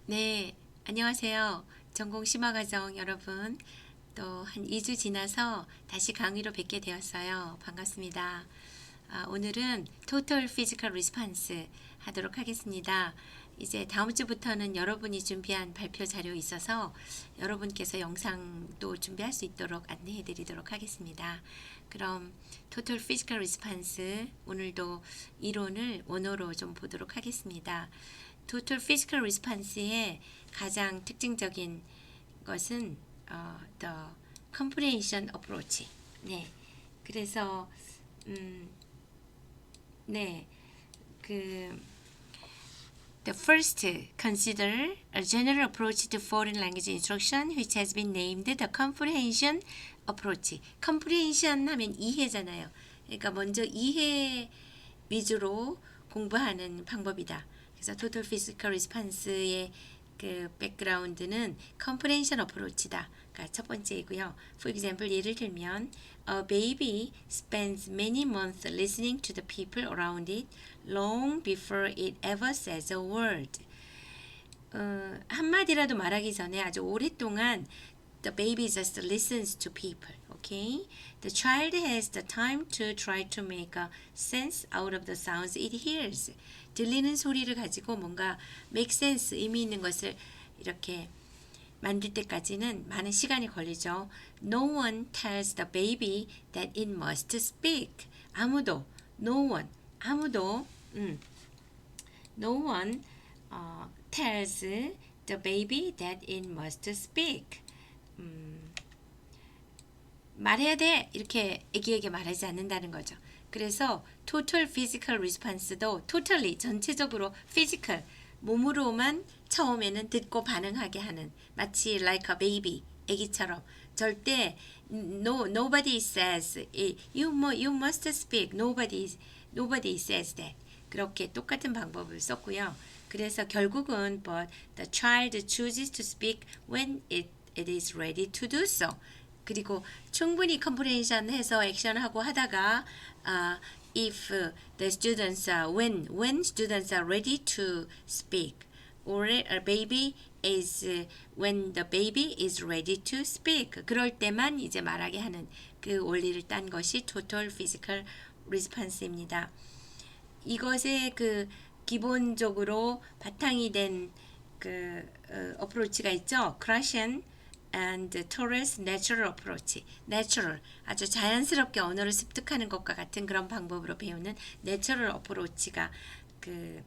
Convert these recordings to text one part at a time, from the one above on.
네, 안녕하세요. 전공 심화과정 여러분. 또 한 2주 지나서 다시 강의로 뵙게 되었어요. 반갑습니다. 오늘은 Total Physical Response 하도록 하겠습니다. 이제 다음 주부터는 여러분이 준비한 발표 자료 있어서 여러분께서 영상도 준비할 수 있도록 안내해 드리도록 하겠습니다. 그럼 Total Physical Response 오늘도 이론을 원어로 좀 보도록 하겠습니다. Total Physical Response의 가장 특징적인 것은 The Comprehension Approach. 네, 그래서 네, 그 The first, consider a general approach to foreign language instruction which has been named the comprehension approach. comprehension 하면 이해잖아요. 그러니까 먼저 이해 위주로 공부하는 방법이다. 그래서 total physical response의 그 백그라운드는 comprehension approach다. 그러니까 첫 번째이고요. For example, 예를 들면 a baby spends many months listening to the people around it long before it ever says a word. 한마디라도 말하기 전에 아주 오랫동안 the baby just listens to people. Okay? The child has the time to try to make a sense out of the sounds it hears. 들리는 소리를 가지고 뭔가 make sense, 의미 있는 것을 이렇게 만들 때까지는 많은 시간이 걸리죠. No one tells the baby that it must speak. 아무도, no one, 아무도, no one tells the baby that it must speak. 말해야 돼 이렇게 애기에게 말하지 않는다는 거죠. 그래서 total physical response도 totally 전체적으로 physical 몸으로만 처음에는 듣고 반응하게 하는 마치 like a baby 애기처럼 절대 nobody says you must speak nobody says that 그렇게 똑같은 방법을 썼고요. 그래서 결국은 but the child chooses to speak when it is ready to do so. 그리고 충분히 컴프레hen션 해서 액션하고 하다가 if the students are when students are ready to speak or a baby is when the baby is ready to speak 그럴 때만 이제 말하게 하는 그 원리를 딴 것이 total physical response입니다. 이것의 그 기본적으로 바탕이 된 그 어프로치가 있죠. Krashen and Torres Natural Approach. Natural 아주 자연스럽게 언어를 습득하는 것과 같은 그런 방법으로 배우는 Natural Approach가 그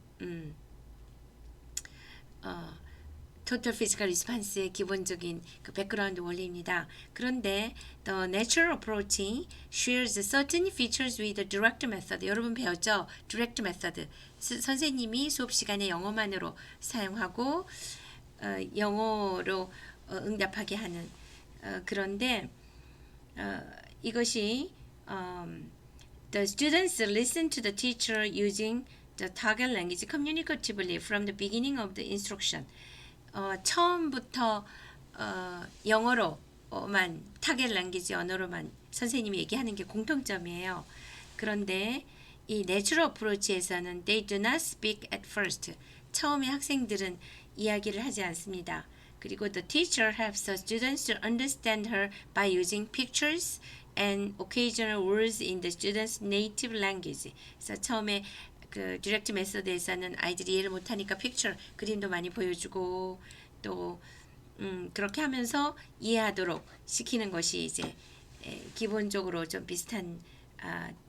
Total Physical Response의 기본적인 그 백그라운드 원리입니다. 그런데 The Natural Approach shares certain features with the Direct Method. 여러분 배웠죠? Direct Method. 선생님이 수업 시간에 영어만으로 사용하고 영어로 응답하게 하는 그런데 이것이 The students listen to the teacher using the target language communicatively from the beginning of the instruction. 처음부터 영어로만 타겟 랭귀지 언어로만 선생님이 얘기하는 게 공통점이에요. 그런데 이 내추럴 어프로치에서는 they do not speak at first. 처음에 학생들은 이야기를 하지 않습니다. 그리고 the teacher helps the students to understand her by using pictures and occasional words in the students' native language. 그래서 처음에 그 디렉트 메소드에서는 아이들이 이해를 못하니까 픽처 그림도 많이 보여주고 또 그렇게 하면서 이해하도록 시키는 것이 이제 기본적으로 좀 비슷한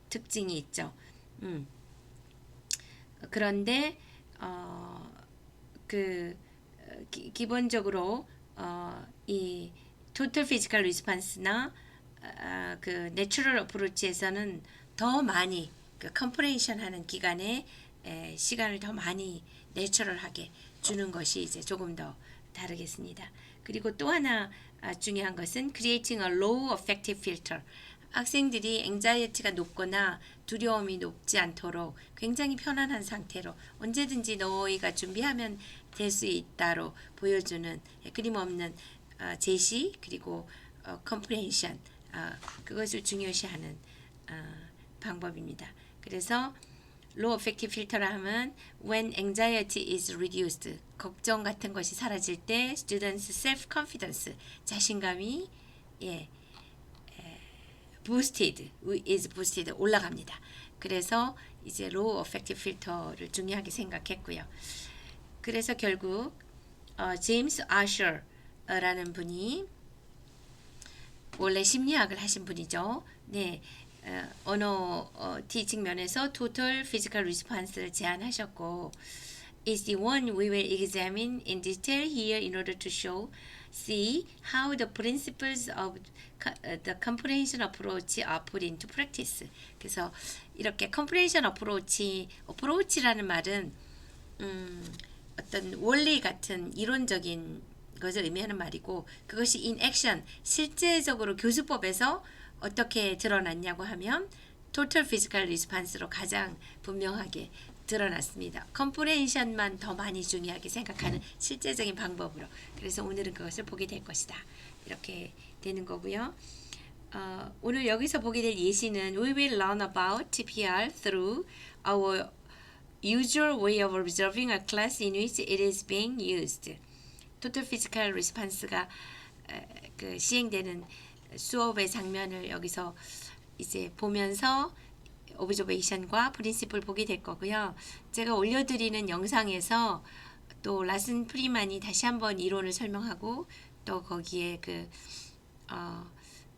특징이 있죠. 그런데 기본적으로 이 토탈 피지컬 리스폰스나 그 내추럴 어프로치에서는 더 많이 그 컴프레hen션 하는 기간에 시간을 더 많이 내추럴하게 주는 것이 이제 조금 더 다르겠습니다. 그리고 또 하나 중요한 것은 creating a low affective filter. 학생들이 앵자이어티가 높거나 두려움이 높지 않도록 굉장히 편안한 상태로 언제든지 너희가 준비하면 될 수 있다로 보여주는 끊임없는 제시 그리고 컴프레hen션 그것을 중요시하는 방법입니다. 그래서 low affective filter라 하면 when anxiety is reduced, 걱정 같은 것이 사라질 때 students self confidence, 자신감이 boosted, is boosted, 올라갑니다. 그래서 이제 low affective filter를 중요하게 생각했고요. 그래서 결국 제임스 아셔라는 분이 원래 심리학을 하신 분이죠. 네, 언어 티칭 면에서 total physical response를 제안하셨고, is the one we will examine in detail here in order to see how the principles of the comprehension approach are put into practice. 그래서 이렇게 comprehension approach라는 말은 어떤 원리 같은 이론적인 것을 의미하는 말이고, 그것이 in action, 실제적으로 교수법에서 어떻게 드러났냐고 하면 total physical response로 가장 분명하게 드러났습니다. 컴프레hension만 더 많이 중요하게 생각하는 실제적인 방법으로. 그래서 오늘은 그것을 보게 될 것이다. 이렇게 되는 거고요. 오늘 여기서 보게 될 예시는 We will learn about TPR through our usual way of observing a class in which it is being used. Total physical response가 그 시행되는 수업의 장면을 여기서 이제 보면서 오브저베이션과 프린시플 보게 될 거고요. 제가 올려드리는 영상에서 또 라슨 프리만이 다시 한번 이론을 설명하고 또 거기에 그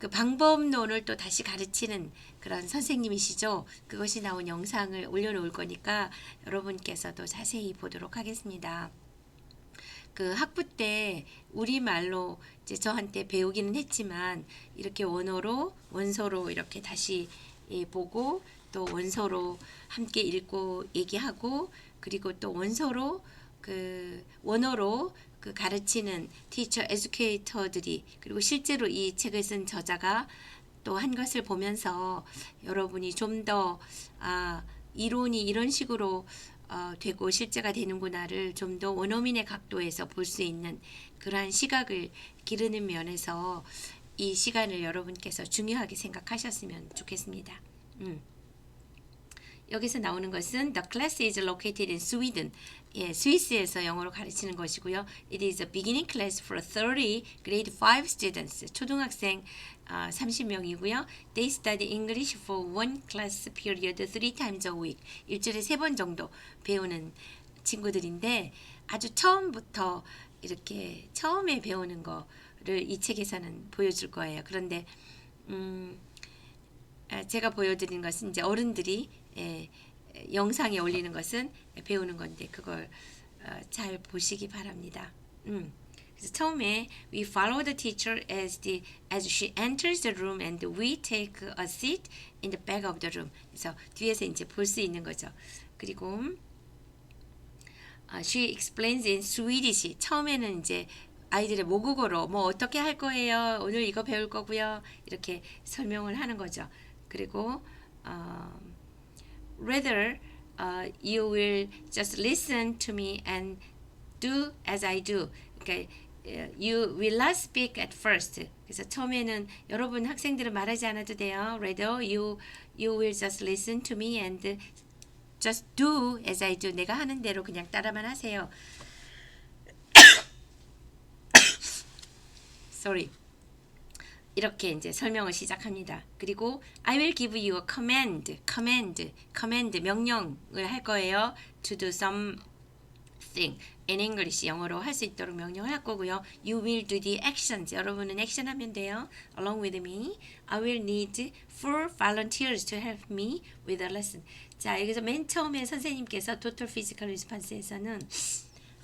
방법론을 또 다시 가르치는 그런 선생님이시죠. 그것이 나온 영상을 올려놓을 거니까 여러분께서도 자세히 보도록 하겠습니다. 그 학부 때 우리말로 이제 저한테 배우기는 했지만 이렇게 원서로 이렇게 다시 보고 또 원서로 함께 읽고 얘기하고 그리고 또 원어로 그 가르치는 티처 에듀케이터들이 그리고 실제로 이 책을 쓴 저자가 또 한 것을 보면서 여러분이 좀 더 이론이 이런 식으로 되고 실제가 되는구나를 좀 더 원어민의 각도에서 볼 수 있는 그러한 시각을 기르는 면에서 이 시간을 여러분께서 중요하게 생각하셨으면 좋겠습니다. 여기서 나오는 것은 The class is located in Sweden. 스위스에서 영어로 가르치는 것이고요. It is a beginning class for 30 grade 5 students. 초등학생 30명이고요. They study English for one class period 3 times a week. 일주일에 3번 정도 배우는 친구들인데 아주 처음부터 이렇게 처음에 배우는 거를 이 책에서는 보여줄 거예요. 그런데 제가 보여드린 것은 이제 어른들이 영상에 올리는 것은 배우는 건데 그걸 잘 보시기 바랍니다. 그래서 처음에 we follow the teacher as she enters the room and we take a seat in the back of the room. 그래서 뒤에서 이제 볼 수 있는 거죠. 그리고 she explains in Swedish. 처음에는 이제 아이들의 모국어로 뭐 어떻게 할 거예요? 오늘 이거 배울 거고요. 이렇게 설명을 하는 거죠. 그리고 rather you will just listen to me and do as I do. 그러니까 you will not speak at first. 그래서 처음에는 여러분 학생들은 말하지 않아도 돼요. Rather you will just listen to me and just do as I do. 내가 하는 대로 그냥 따라만 하세요. Sorry. 이렇게 이제 설명을 시작합니다. 그리고 I will give you a command 명령을 할 거예요. To do something in English 영어로 할 수 있도록 명령을 할 거고요. You will do the actions. 여러분은 액션 하면 돼요. Along with me, I will need 4 volunteers to help me with the lesson. 자, 여기서 맨 처음에 선생님께서 Total Physical Response에서는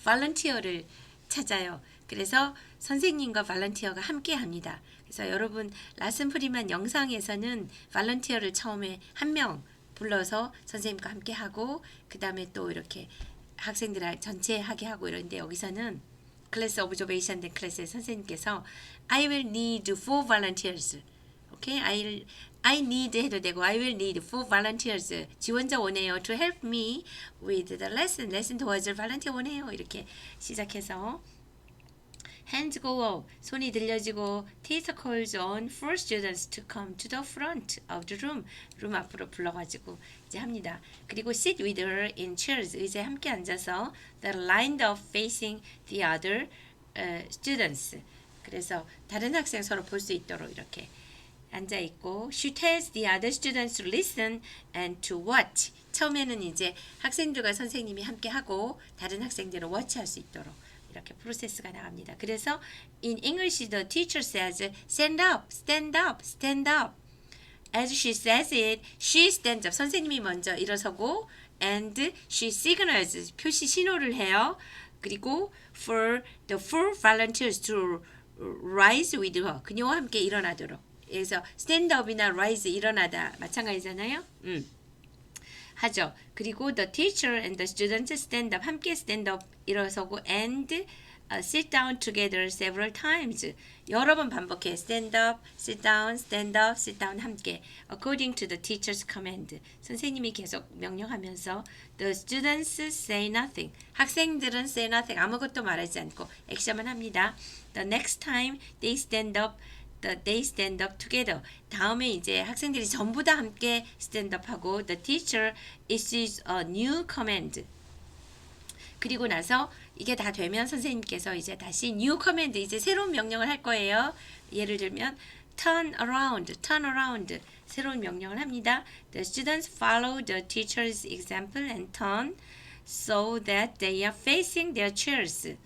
volunteer를 찾아요. 그래서 선생님과 발런티어가 함께 합니다. 그래서 여러분 라슨 프리만 영상에서는 발런티어를 처음에 한 명 불러서 선생님과 함께 하고 그 다음에 또 이렇게 학생들 전체 하게 하고 이러는데 여기서는 클래스 오브저베이션 된 클래스의 선생님께서 I will need 4 volunteers. 오케이? I need 해도 되고 I will need 4 volunteers. 지원자 원해요. To help me with the lesson. 레슨 도와줄 발런티어 원해요. 이렇게 시작해서 hands go up, 손이 들려지고 teacher calls on for students to come to the front of the room, 룸 앞으로 불러가지고 이제 합니다. 그리고 sit with her in chairs, 의자에 함께 앉아서 the lined up facing the other students. 그래서 다른 학생 서로 볼 수 있도록 이렇게 앉아 있고 she tells the other students to listen and to watch. 처음에는 이제 학생들과 선생님이 함께 하고 다른 학생들은 워치할 수 있도록 이렇게 프로세스가 나갑니다. 그래서 in English the teacher says stand up, stand up, stand up. As she says it, she stands up. 선생님이 먼저 일어서고 and she signals, 표시 신호를 해요. 그리고 for the four volunteers to rise with her. 그녀와 함께 일어나도록. 그래서 stand up이나 rise 일어나다 마찬가지잖아요. 하죠. 그리고 the teacher and the students stand up. 함께 stand up 일어서고 and sit down together several times. 여러 번 반복해. stand up, sit down, stand up, sit down 함께. According to the teacher's command. 선생님이 계속 명령하면서 the students say nothing. 학생들은 say nothing. 아무것도 말하지 않고 액션만 합니다. The next time they stand up together. 다음에 이제 학생들이 전부 다 함께 stand up 하고 the teacher issues a new command. 그리고 나서 이게 다 되면 선생님께서 이제 다시 new command, 이제 새로운 명령을 할 거예요. 예를 들면 turn around, 새로운 명령을 합니다. The students follow the teacher's example and turn so that they are facing their chairs.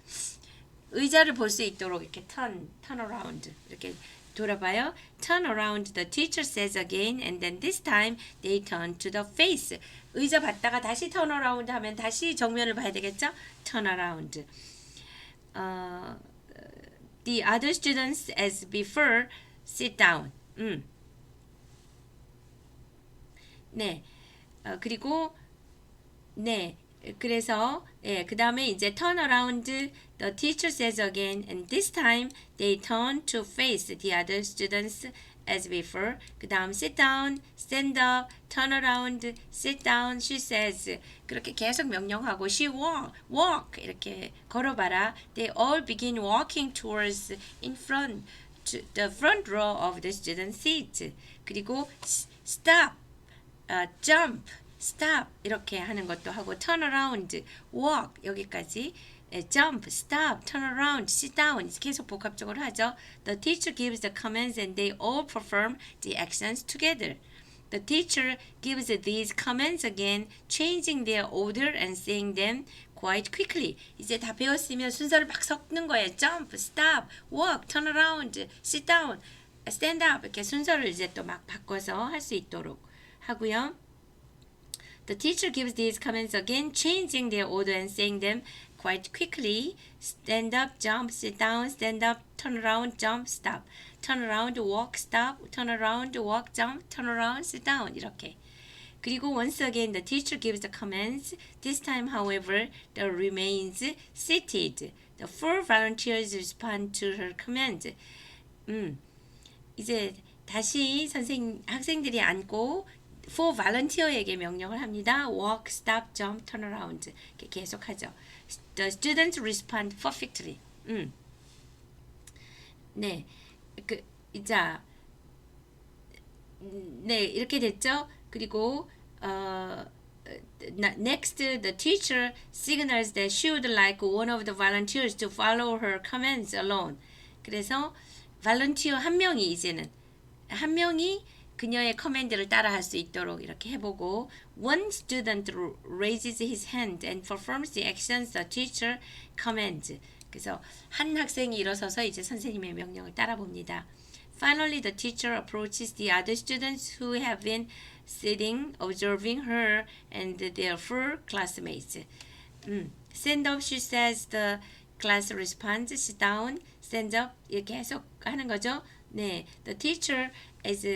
의자를 볼 수 있도록 이렇게 turn around 이렇게 돌아봐요. Turn around, the teacher says again, and then this time they turn to the face. 의자 봤다가 다시 turn around 하면 다시 정면을 봐야 되겠죠? Turn around. The other students as before sit down. 네. 그리고 네. 그래서 그 다음에 이제 turn around, the teacher says again, and this time they turn to face the other students as before. 그 다음 sit down, stand up, turn around, sit down, she says. 그렇게 계속 명령하고 she walk 이렇게 걸어봐라. They all begin walking towards in front, to the front row of the student seat. 그리고 stop, jump, stop 이렇게 하는 것도 하고 turn around, walk 여기까지 jump, stop, turn around, sit down 계속 복합적으로 하죠. The teacher gives the commands and they all perform the actions together. The teacher gives these commands again, changing their order and saying them quite quickly. 이제 다 배웠으면 순서를 막 섞는 거예요. Jump, stop, walk, turn around, sit down, stand up 이렇게 순서를 이제 또 막 바꿔서 할 수 있도록 하고요. The teacher gives these commands again, changing their order and saying them quite quickly. Stand up, jump, sit down, stand up, turn around, jump, stop. Turn around, walk, stop. Turn around, walk, jump, turn around, sit down. 이렇게. 그리고 once again, the teacher gives the commands. This time, however, the remains seated. The four volunteers respond to her command. 이제 다시 학생들이 앉고 for volunteer에게 명령을 합니다. Walk, stop, jump, turn around. 이렇게 계속하죠. The students respond perfectly. 네, 네 이렇게 됐죠. 그리고 next, the teacher signals that she would like one of the volunteers to follow her commands alone. 그래서 volunteer 한 명이 이제는 한 명이 그녀의 커맨드를 따라할 수 있도록 이렇게 해보고 one student raises his hand and performs the actions the teacher commands. 그래서 한 학생이 일어서서 이제 선생님의 명령을 따라봅니다. Finally, the teacher approaches the other students who have been sitting, observing her and their four classmates. Stand up, she says. The class responds. Sit down, stand up. 이렇게 계속 하는 거죠. 네, the teacher is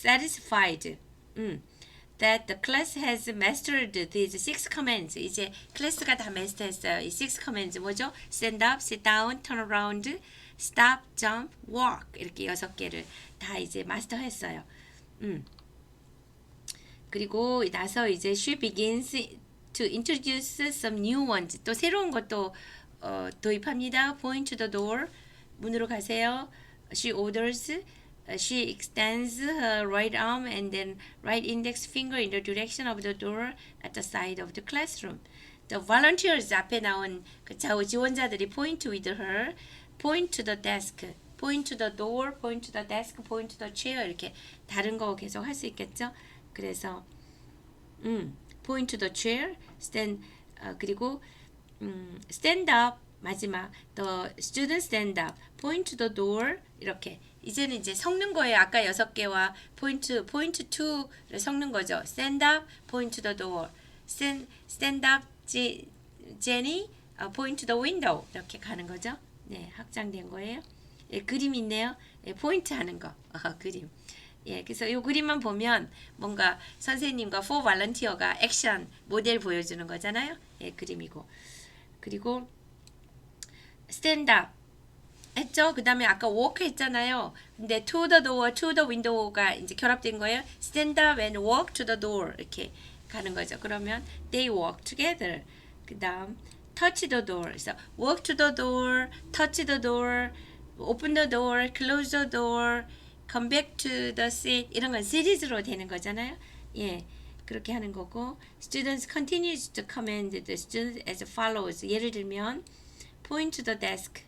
satisfied that the class has mastered these 6 commands. 이제 클래스가 다 마스터했어요. 이 6 commands 뭐죠? Stand up, sit down, turn around, stop, jump, walk. 이렇게 6개를 다 이제 마스터했어요. 그리고 나서 이제 she begins to introduce some new ones. 또 새로운 것도 도입합니다. Point to the door. 문으로 가세요. She orders. She extends her right arm and then right index finger in the direction of the door at the side of the classroom. The volunteers 앞에 나온 그 좌우 지원자들이 point with her, point to the desk, point to the door, point to the desk, point to the chair 이렇게 다른 거 계속 할 수 있겠죠? 그래서 point to the chair, stand 그리고 stand up 마지막 the student stand up, point to the door 이렇게 이제는 이제 섞는 거예요. 아까 6개와 point to를 섞는 거죠. stand up, point to the door, stand up, Jenny, point to the window 이렇게 가는 거죠. 네, 확장된 거예요. 예, 그림 있네요. 예, 포인트 하는 거 그림. 예, 그래서 이 그림만 보면 뭔가 선생님과 for volunteer가 액션 모델 보여주는 거잖아요. 예, 그림이고 그리고 stand up 했죠. 그 다음에 아까 walk 했잖아요. 근데 to the door, to the window가 이제 결합된 거예요. stand up and walk to the door 이렇게 가는 거죠. 그러면 they walk together. 그 다음 touch the door. 그래서 walk to the door, touch the door, open the door, close the door, come back to the seat 이런 건 시리즈로 되는 거잖아요. 예, 그렇게 하는 거고 students continues to command the students as follows. 예를 들면 point to the desk,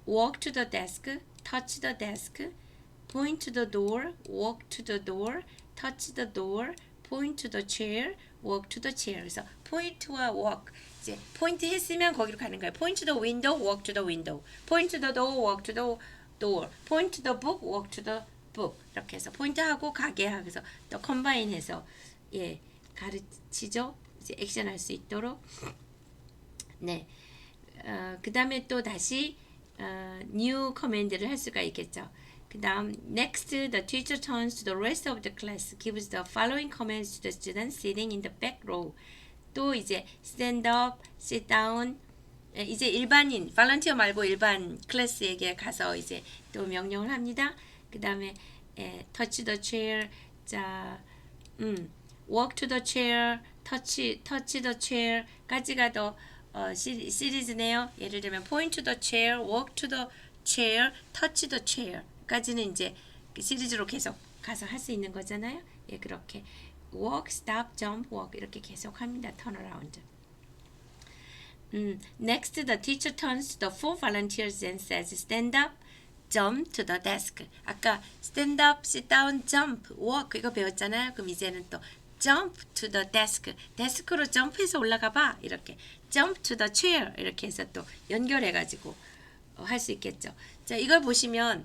walk to the desk, touch the desk, point to the door, walk to the door, touch the door, point to the chair, walk to the chair. 그래서 point와 walk 이제 point 했으면 거기로 가는 거예요. point to the window, walk to the window. point to the door, walk to the door. point to the book, walk to the book. 이렇게 해서 포인트하고 가게 하면서 또 컴바인해서 예 가르치죠. 이제 액션할 수 있도록. 네. 그 다음에 또 다시 new command를 할 수가 있겠죠. 그 다음 next the teacher turns to the rest of the class gives the following commands to the students sitting in the back row. 또 이제 stand up, sit down. 이제 일반인 volunteer 말고 일반 클래스에게 가서 이제 또 명령을 합니다. 그 다음에 touch the chair. 자, walk to the chair, touch the chair까지가 더 시리즈네요. 예를 들면 point to the chair, walk to the chair, touch the chair까지는 이제 시리즈로 계속 가서 할 수 있는 거잖아요. 예, 그렇게 walk, stop, jump, walk 이렇게 계속 합니다. turn around. Next, the teacher turns to the 4 volunteers and says, stand up, jump to the desk. 아까 stand up, sit down, jump, walk 이거 배웠잖아요. 그럼 이제는 또 jump to the desk. 데스크로 점프해서 올라가 봐. 이렇게 jump to the chair 이렇게 해서 또 연결해 가지고 할 수 있겠죠. 자, 이걸 보시면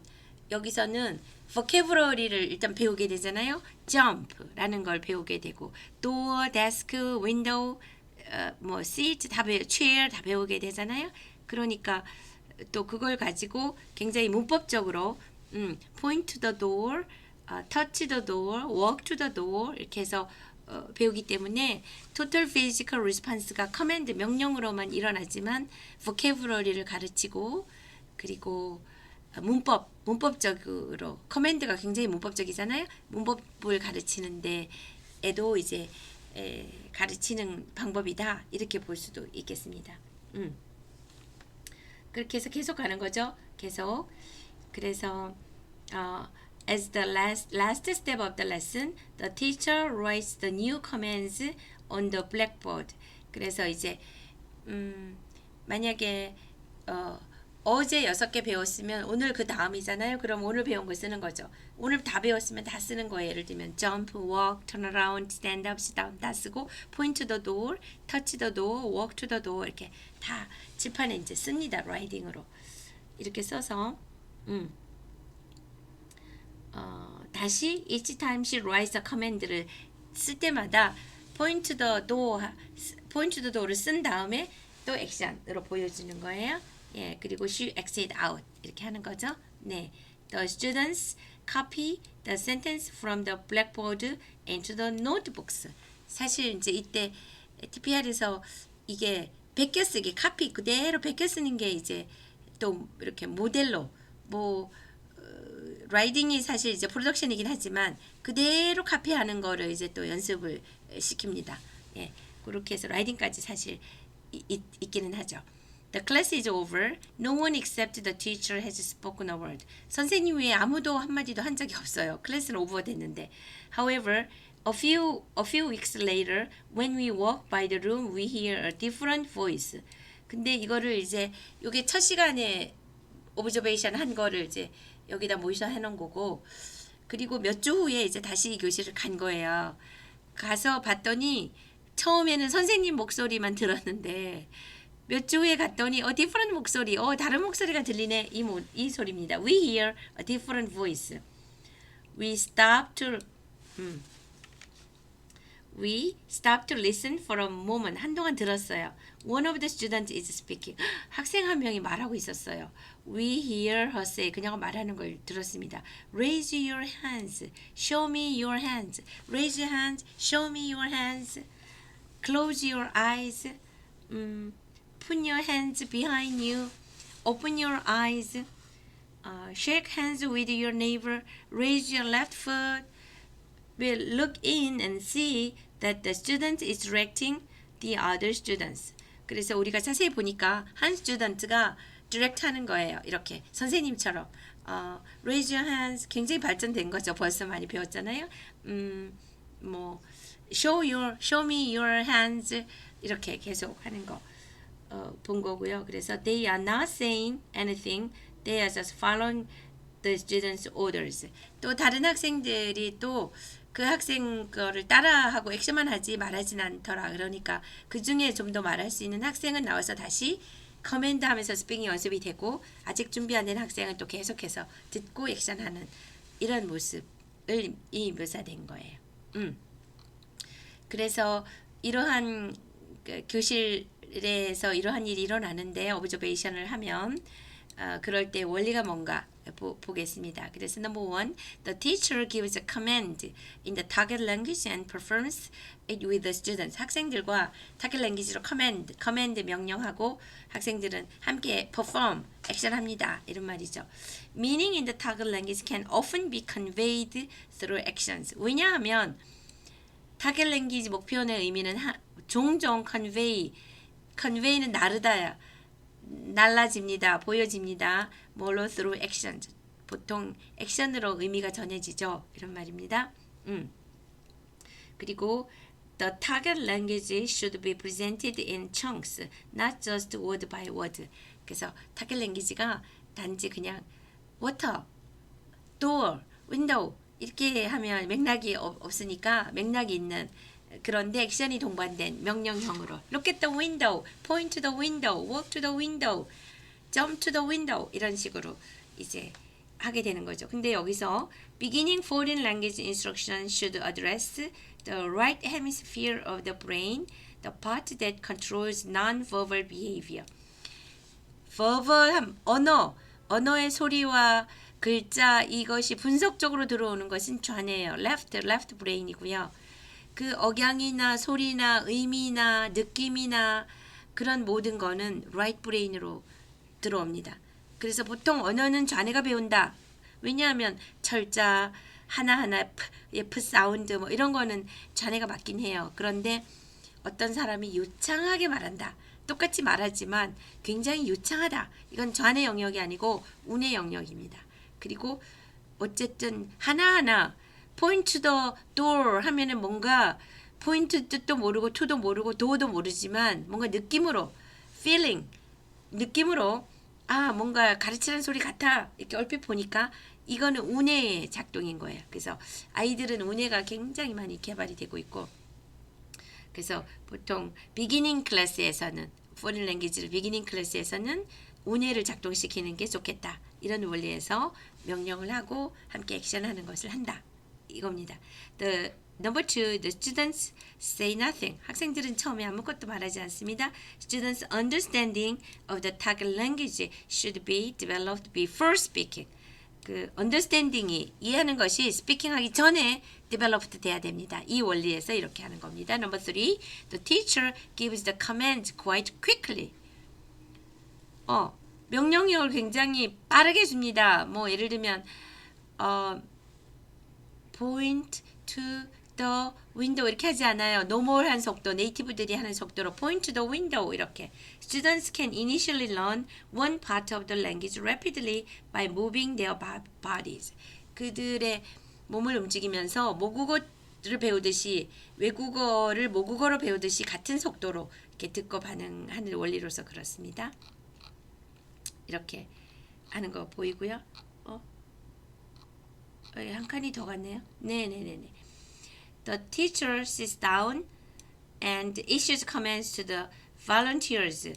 여기서는 vocabulary를 일단 배우게 되잖아요. jump라는 걸 배우게 되고 door, desk, window, 뭐 seat 다 chair 다 배우게 되잖아요. 그러니까 또 그걸 가지고 굉장히 문법적으로 point to the door, touch the door, walk to the door 이렇게 해서 배우기 때문에 total physical response가 커맨드 명령으로만 일어나지만 vocabulary를 가르치고 그리고 문법적으로 커맨드가 굉장히 문법적이잖아요. 문법을 가르치는데 에도 이제 가르치는 방법이다 이렇게 볼 수도 있겠습니다. 그렇게 해서 계속 가는 거죠. 계속. 그래서 as the last step of the lesson, the teacher writes the new commands on the blackboard. 그래서 이제 만약에 어제 6개 배웠으면 오늘 그 다음이잖아요. 그럼 오늘 배운 거 쓰는 거죠. 오늘 다 배웠으면 다 쓰는 거예요. 예를 들면 jump, walk, turn around, stand up, sit down 다 쓰고 point to the door, touch the door, walk to the door 이렇게 다 칠판에 이제 씁니다. 라이딩으로 이렇게 써서 다시 each time she writes a command를 쓸 때마다 point to the door를 쓴 다음에 또 액션으로 보여주는 거예요. 예, 그리고 she exit out 이렇게 하는 거죠. 네, the students copy the sentence from the blackboard into the notebooks. 사실 이제 이때 TPR에서 이게 베껴쓰기, 카피 그대로 베껴쓰는 게 이제 또 이렇게 모델로 라이딩이 사실 이제 프로덕션이긴 하지만 그대로 카피하는 거를 이제 또 연습을 시킵니다. 예, 그렇게 해서 라이딩까지 사실 있기는 하죠. The class is over. No one except the teacher has spoken a word. 선생님 외에 아무도 한마디도 한 적이 없어요. 클래스는 오버 됐는데. However, a few weeks later, when we walk by the room, we hear a different voice. 근데 이거를 이제 요게 첫 시간에 오브저베이션 한 거를 이제 여기다 모셔 해놓은 거고, 그리고 몇 주 후에 이제 다시 이 교실을 간 거예요. 가서 봤더니 처음에는 선생님 목소리만 들었는데 몇 주 후에 갔더니 different 목소리, 다른 목소리가 들리네. 이 소리입니다. We hear a different voice. We stop to listen for a moment. 한동안 들었어요. One of the students is speaking. 학생 한 명이 말하고 있었어요. We hear her say. 그냥 말하는 걸 들었습니다. Raise your hands. Show me your hands. Raise your hands. Show me your hands. Close your eyes. Put your hands behind you. Open your eyes. Shake hands with your neighbor. Raise your left foot. We'll look in and see that the student is directing the other students. 그래서 우리가 자세히 보니까 한 스튜던트가 디렉트 하는 거예요. 이렇게 선생님처럼 raise your hands 굉장히 발전된 거죠. 벌써 많이 배웠잖아요. 뭐 show me your hands 이렇게 계속 하는 거 본 거고요. 그래서 they are not saying anything. They are just following the students' orders. 또 다른 학생들이 또 그 학생 거를 따라하고 액션만 하지 말하진 않더라. 그러니까 그 중에 좀 더 말할 수 있는 학생은 나와서 다시 커맨드 하면서 스피킹 연습이 되고, 아직 준비 안 된 학생은 또 계속해서 듣고 액션하는 이런 모습을 이 묘사된 거예요. 그래서 이러한 교실에서 이러한 일이 일어나는데 오브저베이션을 하면 그럴 때 원리가 뭔가 보겠습니다. 그래서 number one, the teacher gives a command in the target language and performs it with the students. 학생들과 target language로 command 명령하고 학생들은 함께 perform, 액션합니다. 이런 말이죠. Meaning in the target language can often be conveyed through actions. 왜냐하면 target language 목표의 의미는 종종 convey는 나르다야. 날라집니다. 보여집니다. 뭘로? through actions. 보통 액션으로 의미가 전해지죠. 이런 말입니다. 그리고 the target language should be presented in chunks, not just word by word. 그래서 target language가 단지 그냥 water, door, window 이렇게 하면 맥락이 없으니까 맥락이 있는, 그런데 액션이 동반된 명령형으로 look at the window, point to the window, walk to the window, jump to the window 이런 식으로 이제 하게 되는 거죠. 근데 여기서 beginning foreign language instruction should address the right hemisphere of the brain, the part that controls non-verbal behavior. verbal 언어의 소리와 글자 이것이 분석적으로 들어오는 것은 좌뇌예요. left brain이고요. 그 억양이나 소리나 의미나 느낌이나 그런 모든 거는 right brain으로 들어옵니다. 그래서 보통 언어는 좌뇌가 배운다. 왜냐하면 철자 하나하나 F 사운드 뭐 이런 거는 좌뇌가 맞긴 해요. 그런데 어떤 사람이 유창하게 말한다. 똑같이 말하지만 굉장히 유창하다. 이건 좌뇌 영역이 아니고 우뇌 영역입니다. 그리고 어쨌든 하나하나 point to the door 하면은 뭔가 포인트 뜻도 모르고 to도 모르고 do도 모르지만 뭔가 느낌으로 feeling 느낌으로 뭔가 가르치는 소리 같아 이렇게 얼핏 보니까 이거는 우뇌의 작동인 거예요. 그래서 아이들은 우뇌가 굉장히 많이 개발이 되고 있고, 그래서 보통 비기닝 클래스에서는 foreign language를 비기닝 클래스에서는 우뇌를 작동시키는 게 좋겠다. 이런 원리에서 명령을 하고 함께 액션하는 것을 한다. 이겁니다. The number two, the students say nothing. 학생들은 처음에 아무것도 말하지 않습니다. Students' understanding of the target language should be developed before speaking. 그 understanding이 이해하는 것이 speaking하기 전에 developed 돼야 됩니다. 이 원리에서 이렇게 하는 겁니다. Number three, the teacher gives the command quite quickly. 명령형을 굉장히 빠르게 줍니다. 뭐 예를 들면 point to the window 이렇게 하지 않아요. 노멀한 속도, 네이티브들이 하는 속도로 point to the window 이렇게. Students can initially learn one part of the language rapidly by moving their bodies. 그들의 몸을 움직이면서 모국어를 배우듯이 외국어를 모국어로 배우듯이 같은 속도로 이렇게 듣고 반응하는 원리로서 그렇습니다. 이렇게 하는 거 보이고요. 한 칸이 더 갔네요. 네네네네. The teacher sits down and issues commands to the volunteers.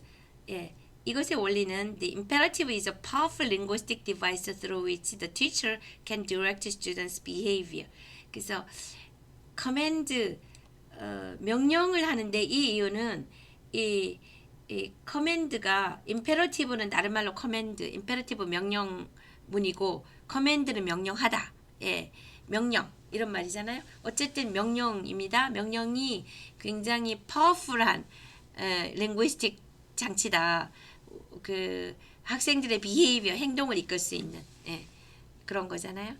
예, 이것의 원리는 the imperative is a powerful linguistic device through which the teacher can direct students' behavior. 그래서 command 명령을 하는데 이 이유는 이 command가 imperative는 다른 말로 command, imperative 명령문이고 command는 명령하다. 예, 명령 이런 말이잖아요. 어쨌든 명령입니다. 명령이 굉장히 파워풀한 linguistic 장치다. 그 학생들의 behavior 행동을 이끌 수 있는 그런 거잖아요.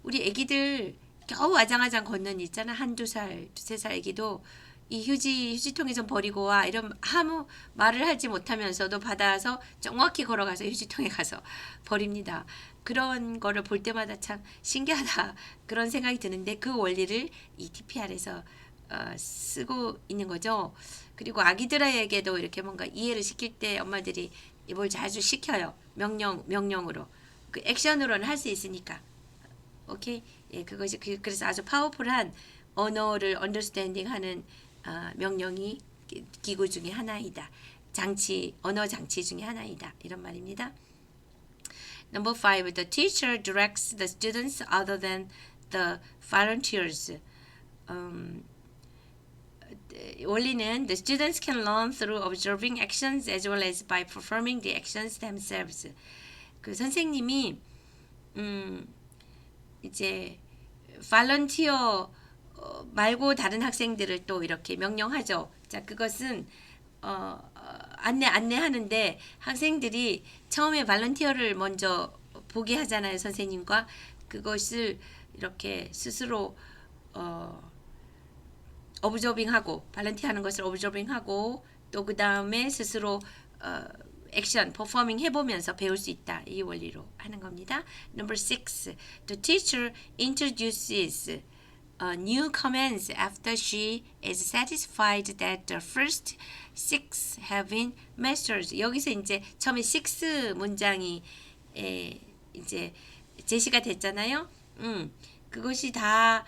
우리 애기들 겨우 아장아장 걷는 있잖아. 한두 살, 두세 살 애기도 이 휴지통에 좀 버리고 와 이런 아무 말을 하지 못하면서도 받아서 정확히 걸어가서 휴지통에 가서 버립니다. 그런 거를 볼 때마다 참 신기하다 그런 생각이 드는데 그 원리를 이 TPR에서 쓰고 있는 거죠. 그리고 아기들에게도 이렇게 뭔가 이해를 시킬 때 엄마들이 뭘 자주 시켜요. 명령으로 그 액션으로는 할 수 있으니까. 오케이. 예, 그것이 그래서 아주 파워풀한 언어를 언더스탠딩하는 명령이 기구 중에 하나이다. 언어 장치 중에 하나이다. 이런 말입니다. Number 5. The teacher directs the students other than the volunteers. 원리는 the students can learn through observing actions as well as by performing the actions themselves. 그 선생님이 이제 volunteer 말고 다른 학생들을 또 이렇게 명령하죠. 자, 그것은 안내하는데 학생들이 처음에 발런티어를 먼저 보게 하잖아요. 선생님과 그것을 이렇게 스스로 오브저빙하고 발런티어하는 것을 오브저빙하고 또 그 다음에 스스로 액션, 퍼포밍 해보면서 배울 수 있다. 이 원리로 하는 겁니다. Number 6. The teacher introduces new commands after she is satisfied that the first 6 have been mastered. 여기서 이제 처음에 6 문장이 이제 제시가 됐잖아요. 그것이 다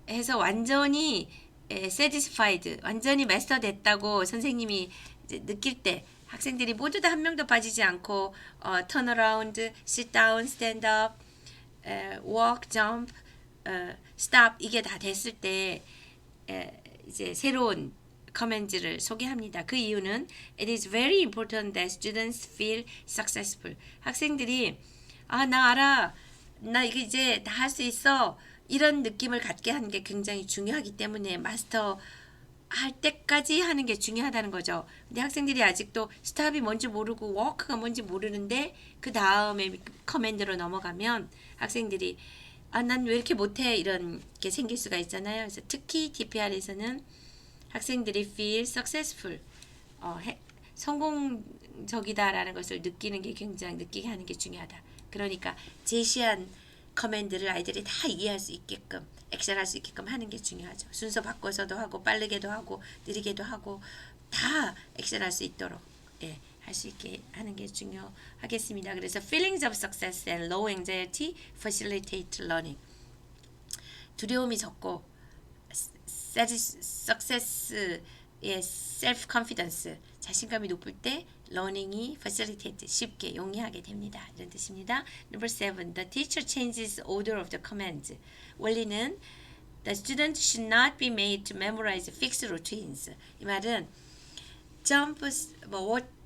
해서 완전히 satisfied, 완전히 마스터 됐다고 선생님이 이제 느낄 때 학생들이 모두 다 한 명도 빠지지 않고 turn around, sit down, stand up, walk, jump, stop 이게 다 됐을 때 이제 새로운 커맨드를 소개합니다. 그 이유는 it is very important that students feel successful. 학생들이 나 알아, 나 이거 이제 다 할 수 있어 이런 느낌을 갖게 하는 게 굉장히 중요하기 때문에 마스터 할 때까지 하는 게 중요하다는 거죠. 근데 학생들이 아직도 스탑이 뭔지 모르고 워크가 뭔지 모르는데 그 다음에 커맨드로 넘어가면 학생들이 난 왜 이렇게 못해 이런 게 생길 수가 있잖아요. 그래서 특히 TPR에서는 학생들이 feel successful 성공적이다라는 것을 느끼는 게 굉장히 느끼게 하는 게 중요하다. 그러니까 제시한 커맨드를 아이들이 다 이해할 수 있게끔 액션할 수 있게끔 하는 게 중요하죠. 순서 바꿔서도 하고 빠르게도 하고 느리게도 하고 다 액션할 수 있도록 할 수 있게 하는 게 중요하겠습니다. 그래서 feelings of success and low anxiety facilitate learning. 두려움이 적고 success의 self confidence 자신감이 높을 때 learning이 facilitate 쉽게 용이하게 됩니다. 이런 뜻입니다. Number 7. The teacher changes order of the commands. 원리는 the student should not be made to memorize fixed routines. 이 말은 jump,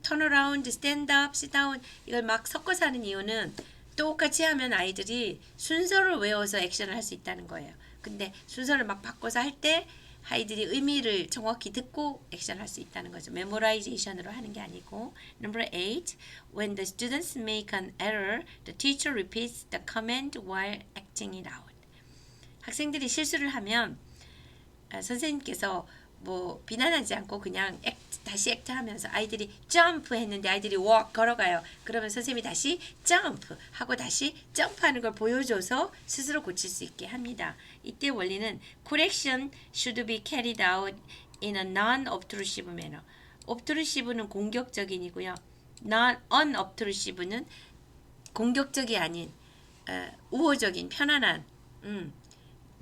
turn around, stand up, sit down 이걸 막 섞어서 하는 이유는 똑같이 하면 아이들이 순서를 외워서 액션을 할 수 있다는 거예요. 근데 순서를 막 바꿔서 할 때 아이들이 의미를 정확히 듣고 액션할 수 있다는 거죠. 메모라이제이션으로 하는 게 아니고. Number 8. When the students make an error, the teacher repeats the command while acting it out. 학생들이 실수를 하면 선생님께서 뭐 비난하지 않고 그냥 다시 액트하면서 아이들이 점프 했는데 아이들이 walk 걸어가요. 그러면 선생님이 다시 점프 하고 다시 점프하는 걸 보여줘서 스스로 고칠 수 있게 합니다. 이때 원리는 correction should be carried out in a non-obtrusive manner. obtrusive는 공격적인이고요. unobtrusive는 공격적이 아닌 우호적인 편안한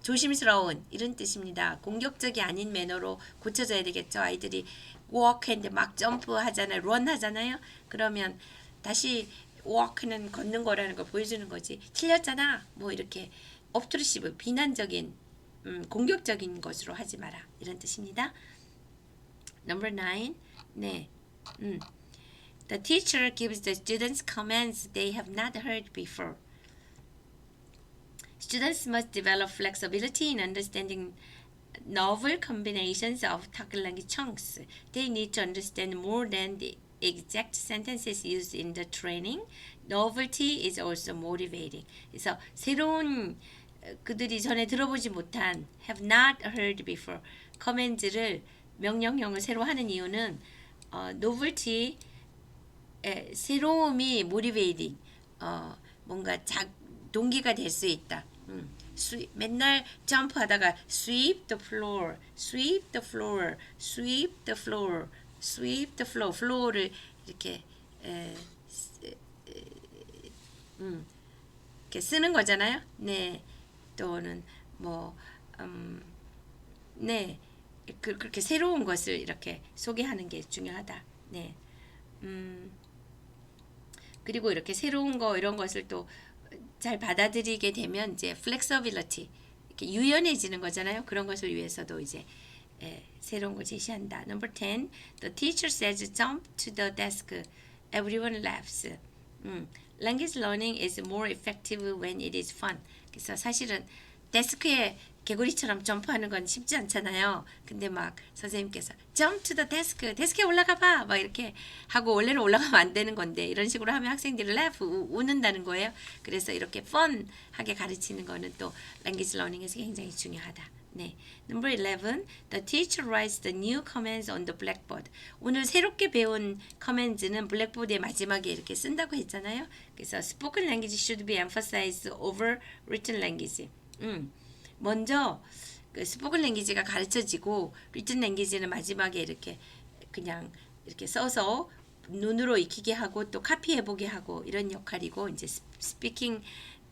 조심스러운 이런 뜻입니다. 공격적이 아닌 매너로 고쳐져야 되겠죠. 아이들이 walk 했는데 막 점프 하잖아요. run 하잖아요. 그러면 다시 walk는 걷는 거라는 걸 보여주는 거지. 틀렸잖아. 뭐 이렇게 obtrusive 비난적인 공격적인 것으로 하지 마라. 이런 뜻입니다. Number 9. 네. The teacher gives the students commands they have not heard before. Students must develop flexibility in understanding novel combinations of Tagalog language chunks. They need to understand more than the exact sentences used in the training. Novelty is also motivating. 그래서 새로운 그들이 전에 들어보지 못한 have not heard before 커맨드를 명령형을 새로 하는 이유는 novelty 새로움이 motivating 뭔가 동기가 될 수 있다. 맨날 점프하다가 sweep the floor, sweep the floor, sweep the floor, sweep the floor, floor를 이렇게 이렇게 쓰는 거잖아요. 네, 또는 뭐 네, 그렇게 새로운 것을 이렇게 소개하는 게 중요하다. 네, 그리고 이렇게 새로운 거 이런 것을 또 잘 받아들이게 되면 이제 flexibility 이렇게 유연해지는 거잖아요. 그런 것을 위해서도 이제 새로운 걸 제시한다. Number 10. The teacher says jump to the desk. Everyone laughs. Language learning is more effective when it is fun. 그래서 사실은 데스크에 개구리처럼 점프하는 건 쉽지 않잖아요. 근데 막 선생님께서 jump to the desk, 데스크에 올라가 봐, 막 이렇게 하고 원래는 올라가면 안 되는 건데 이런 식으로 하면 학생들이 laugh, 웃는다는 거예요. 그래서 이렇게 fun하게 가르치는 거는 또 language learning에서 굉장히 중요하다. 네. Number 11. The teacher writes the new commands on the blackboard. 오늘 새롭게 배운 commands는 블랙보드의 마지막에 이렇게 쓴다고 했잖아요. 그래서 spoken language should be emphasized over written language. 먼저 그 스포큰 랭귀지가 가르쳐지고 리튼 랭귀지는 마지막에 이렇게 그냥 이렇게 써서 눈으로 익히게 하고 또 카피해 보게 하고 이런 역할이고 이제 스피킹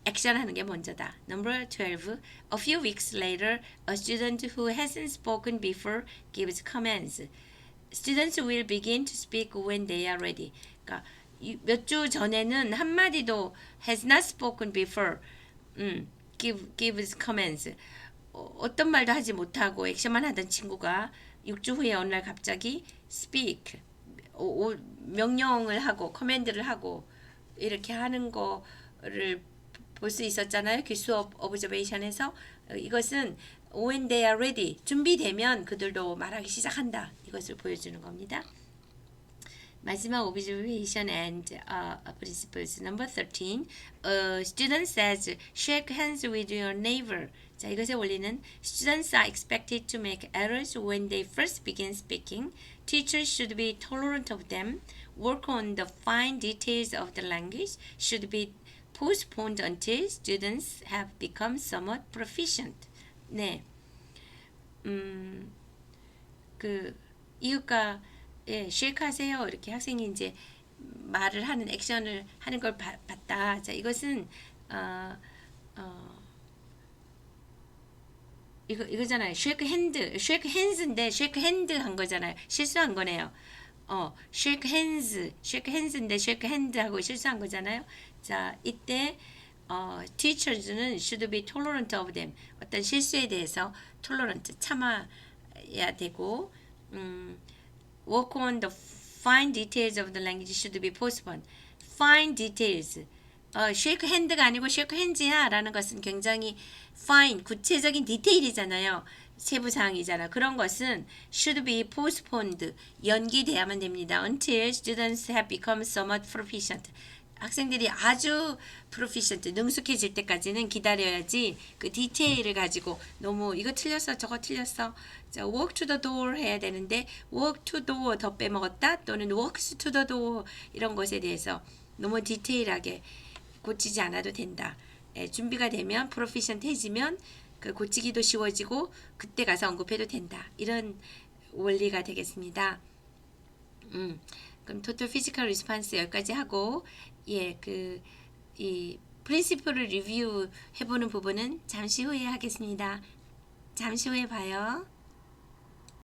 액션 하는 게 먼저다. Number 12. A few weeks later, a student who hasn't spoken before gives commands. Students will begin to speak when they are ready. 그러니까 몇 주 전에는 한 마디도 has not spoken before. gives commands. 어떤 말도 하지 못하고 액션만 하던 친구가 6주 후에 어느 날 갑자기 speak 명령을 하고 커맨드를 하고 이렇게 하는 거를 볼 수 있었잖아요. 그 수업 observation에서 이것은 when they are ready 준비되면 그들도 말하기 시작한다. 이것을 보여주는 겁니다. 마지막 observation and principles. Number 13. A student says, shake hands with your neighbor. 자, 이것의 원리는 students are expected to make errors when they first begin speaking. Teachers should be tolerant of them. Work on the fine details of the language should be postponed until students have become somewhat proficient. 네. 그 이유가 shake 하세요. 이렇게 학생이 이제 말을 하는 액션을 하는 걸 봤다. 자, 이것은 이거잖아요. shake hands인데 shake hand 한 거잖아요. 실수한 거네요. shake hands인데 shake hand 하고 실수한 거잖아요. 자, 이때 teachers는 should be tolerant of them. 어떤 실수에 대해서 tolerant 참아야 되고 work on the fine details of the language should be postponed. fine details. shake hand가 아니고 shake hands야 라는 것은 굉장히 fine, 구체적인 디테일이잖아요. 세부사항이잖아. 그런 것은 should be postponed. 연기돼야만 됩니다. Until students have become somewhat proficient. 학생들이 아주 프로피션트 능숙해질 때까지는 기다려야지 그 디테일을 가지고 너무 이거 틀렸어 저거 틀렸어 자, walk to the door 해야 되는데 walk to door 더 빼먹었다 또는 walks to the door 이런 것에 대해서 너무 디테일하게 고치지 않아도 된다. 예, 준비가 되면 프로피션트해지면 그 고치기도 쉬워지고 그때 가서 언급해도 된다. 이런 원리가 되겠습니다. 그럼 토탈 피지컬 리스폰스 여기까지 하고 예, 이 프린시플을 리뷰 해보는 부분은 잠시 후에 하겠습니다. 잠시 후에 봐요.